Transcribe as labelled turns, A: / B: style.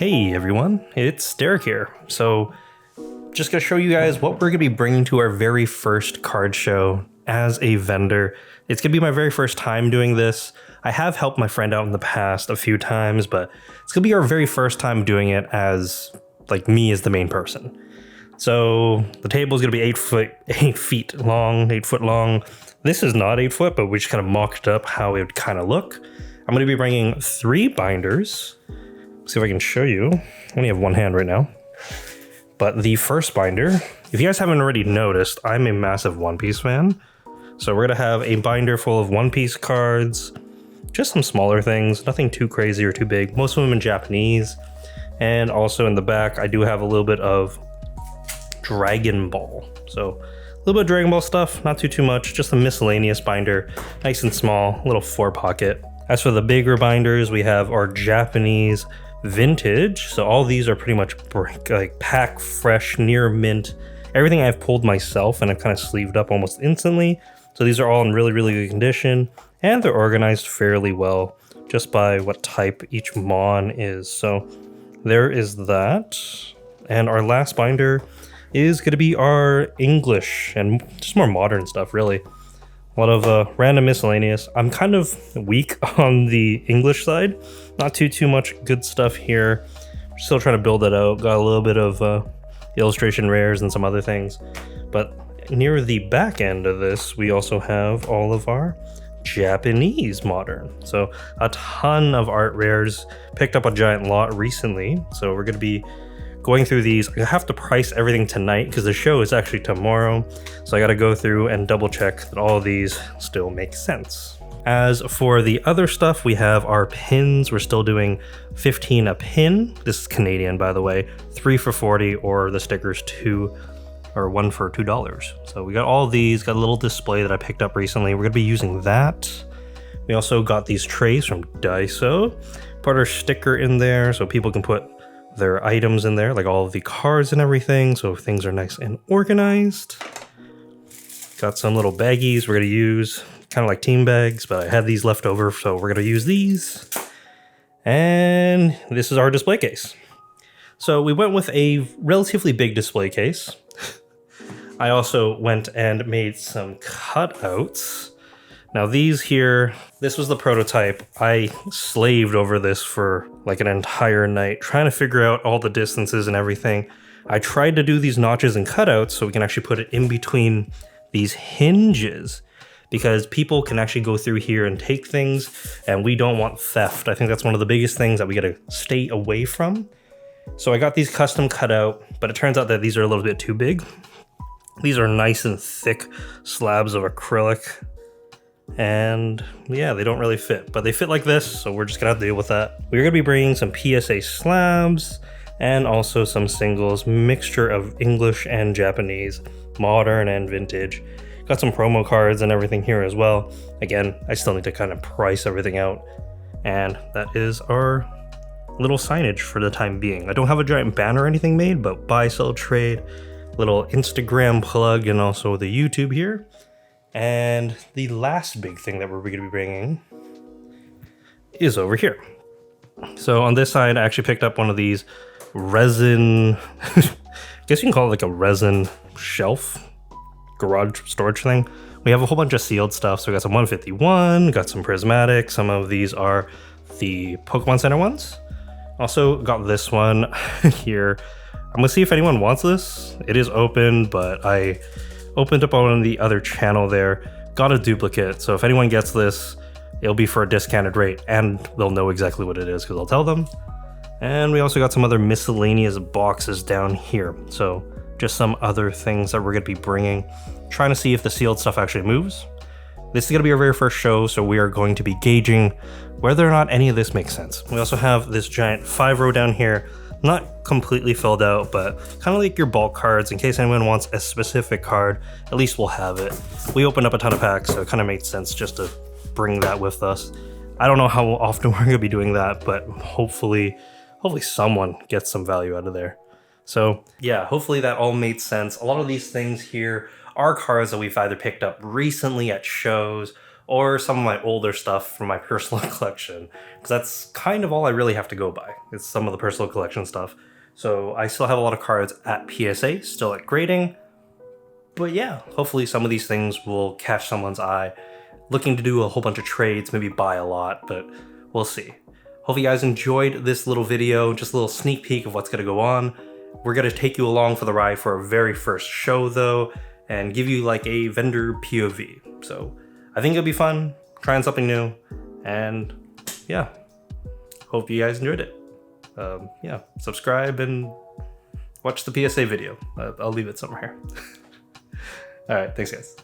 A: Hey everyone, it's Derek here. So, just gonna show you guys what we're gonna be bringing to our very first card show as a vendor. It's gonna be my very first time doing this. I have helped my friend out in the past a few times, but it's gonna be our very first time doing it as like me as the main person. So the table is gonna be 8 feet long, 8 foot long. This is not 8 foot, but we just kind of mocked up how it would kind of look. I'm gonna be bringing 3 binders. See if I can show you. I only have one hand right now. But the first binder, if you guys haven't already noticed, I'm a massive One Piece fan. So we're gonna have a binder full of One Piece cards, just some smaller things, nothing too crazy or too big, most of them in Japanese. And also in the back, I do have a little bit of Dragon Ball. So a little bit of Dragon Ball stuff, not too much, just a miscellaneous binder, nice and small, little 4-pocket. As for the bigger binders, we have our Japanese vintage. So all these are pretty much like pack fresh, near mint. Everything I've pulled myself and I've kind of sleeved up almost instantly. So these are all in really, really good condition and they're organized fairly well just by what type each mon is. So there is that. And our last binder is going to be our English and just more modern stuff, really. A lot of random miscellaneous. I'm kind of weak on the English side. Not too much good stuff here. Still trying to build it out. Got a little bit of illustration rares and some other things. But near the back end of this, we also have all of our Japanese modern. So a ton of art rares. Picked up a giant lot recently. So we're going to be going through these. I have to price everything tonight because the show is actually tomorrow. So I got to go through and double check that all of these still make sense. As for the other stuff, we have our pins. We're still doing 15 a pin. This is Canadian, by the way. 3 for 40, or the stickers 2 or 1 for $2. So we got all of these. Got a little display that I picked up recently. We're going to be using that. We also got these trays from Daiso. Put our sticker in there so people can put their items in there, like all of the cards and everything, so things are nice and organized. Got some little baggies we're going to use, kind of like team bags, but I had these left over, so we're going to use these. And this is our display case. So we went with a relatively big display case. I also went and made some cutouts. Now these here, this was the prototype. I slaved over this for like an entire night, trying to figure out all the distances and everything. I tried to do these notches and cutouts so we can actually put it in between these hinges, because people can actually go through here and take things, and we don't want theft. I think that's one of the biggest things that we gotta stay away from. So I got these custom cut out, but it turns out that these are a little bit too big. These are nice and thick slabs of acrylic. And yeah, they don't really fit, but they fit like this, so we're just gonna have to deal with that. We're gonna be bringing some PSA slabs and also some singles, mixture of English and Japanese, modern and vintage. Got some promo cards and everything here as well. Again, I still need to kind of price everything out. And that is our little signage for the time being. I don't have a giant banner or anything made, but buy, sell, trade, little Instagram plug, and also the YouTube here. And the last big thing that we're going to be bringing is over here. So on this side, I actually picked up one of these resin, I guess you can call it like a resin shelf, garage storage thing. We have a whole bunch of sealed stuff. So we got some 151, got some prismatic. Some of these are the Pokemon Center ones. Also got this one here. I'm going to see if anyone wants this. It is open, but I opened up on the other channel there, got a duplicate, so if anyone gets this, it'll be for a discounted rate, and they'll know exactly what it is because I'll tell them. And we also got some other miscellaneous boxes down here, so just some other things that we're going to be bringing, trying to see if the sealed stuff actually moves. This is going to be our very first show, so we are going to be gauging whether or not any of this makes sense. We also have this giant 5-row down here, not completely filled out, but kind of like your bulk cards. In case anyone wants a specific card, at least we'll have it. We opened up a ton of packs, so it kind of made sense just to bring that with us. I don't know how often we're going to be doing that, but hopefully someone gets some value out of there. So yeah, hopefully that all made sense. A lot of these things here are cards that we've either picked up recently at shows or some of my older stuff from my personal collection, because that's kind of all I really have to go by. It's some of the personal collection stuff. So I still have a lot of cards at PSA, still at grading. But yeah, hopefully some of these things will catch someone's eye. Looking to do a whole bunch of trades, maybe buy a lot, but we'll see. Hope you guys enjoyed this little video, just a little sneak peek of what's gonna go on. We're gonna take you along for the ride for our very first show though, and give you like a vendor POV. So I think it'll be fun, trying something new, and yeah, hope you guys enjoyed it. Yeah, subscribe and watch the PSA video. I'll leave it somewhere here. All right, thanks guys.